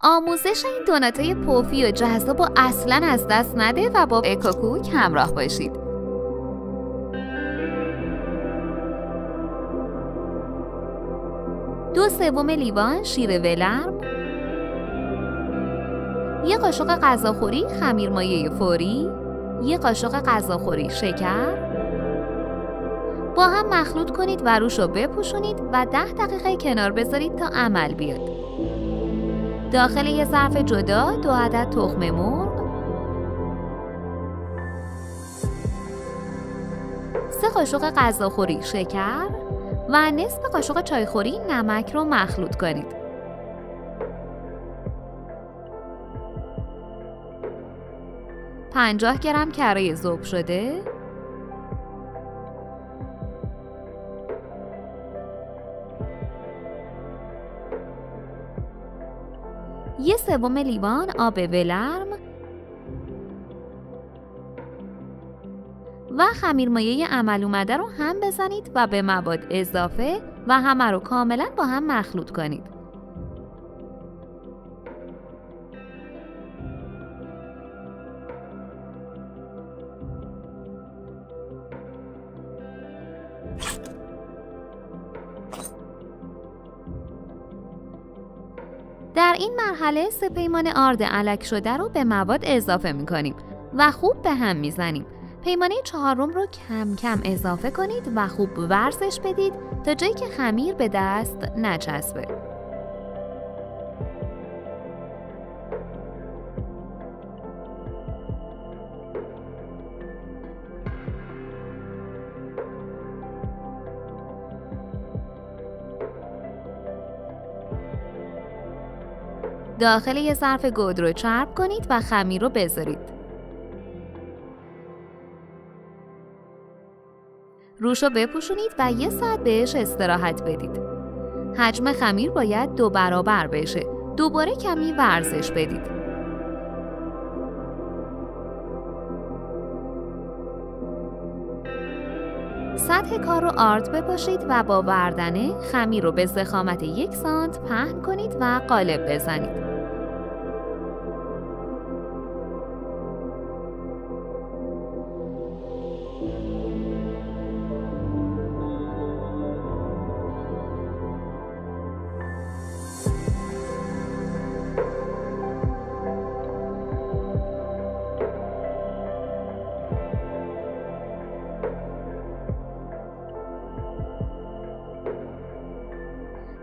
آموزش این دوناتای پوفی و جذاب و اصلا از دست نده و با اکوکوک همراه باشید. دو سوم لیوان شیر ولرم، یک قاشق غذاخوری خمیرمایه فوری، یک قاشق غذاخوری شکر. با هم مخلوط کنید و روش رو بپوشونید و 10 دقیقه کنار بذارید تا عمل بیاد. داخل یه ظرف جدا 2 عدد تخم مرغ، 3 قاشق غذاخوری شکر و نصف قاشق چایخوری نمک رو مخلوط کنید. « 50 گرم کره ذوب شده، یه سوم لیوان آب ولرم و خمیرمایه عمل اومده رو هم بزنید و به مواد اضافه و همه رو کاملا با هم مخلوط کنید. در این مرحله 3 پیمان آرد الک شده رو به مواد اضافه می‌کنیم و خوب به هم می‌زنیم. پیمانه 4 رو کم کم اضافه کنید و خوب ورزش بدید تا جایی که خمیر به دست نچسبه. داخل یه ظرف گودرو چرب کنید و خمیر رو بذارید. روش رو بپوشونید و 1 ساعت بهش استراحت بدید. حجم خمیر باید 2 برابر بشه. دوباره کمی ورزش بدید. سطح کار رو آرد بپاشید و با وردنه خمیر رو به ضخامت 1 سانت پهن کنید و قالب بزنید.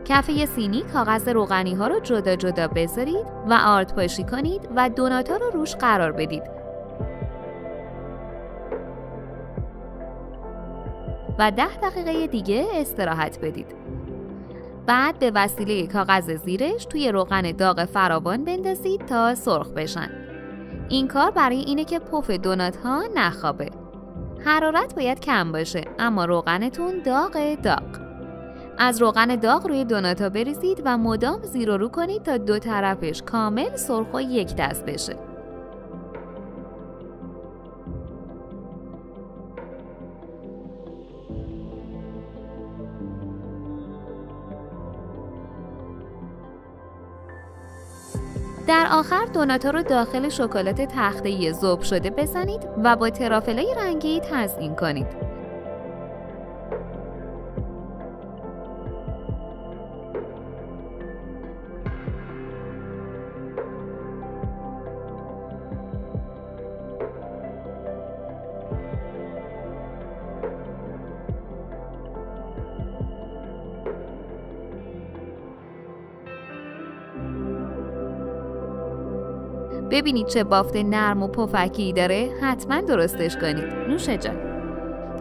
کف یه سینی کاغذ روغنی ها رو جدا جدا بذارید و آرد پاشی کنید و دونات ها رو روش قرار بدید و 10 دقیقه دیگه استراحت بدید. بعد به وسیله کاغذ زیرش توی روغن داغ فراوان بندازید تا سرخ بشن. این کار برای اینه که پف دونات ها نخوابه. حرارت باید کم باشه اما روغنتون داغ. از روغن داغ روی دوناتا بریزید و مدام زیر و رو کنید تا 2 طرفش کامل سرخ و یک دست بشه. در آخر دوناتا رو داخل شکلات تخته‌ای ذوب شده بزنید و با ترافلای رنگی تزیین کنید. ببینید چه بافت نرم و پفکی داره، حتما درستش کنید. نوش جان.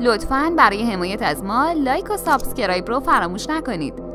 لطفاً برای حمایت از ما لایک و سابسکرایب رو فراموش نکنید.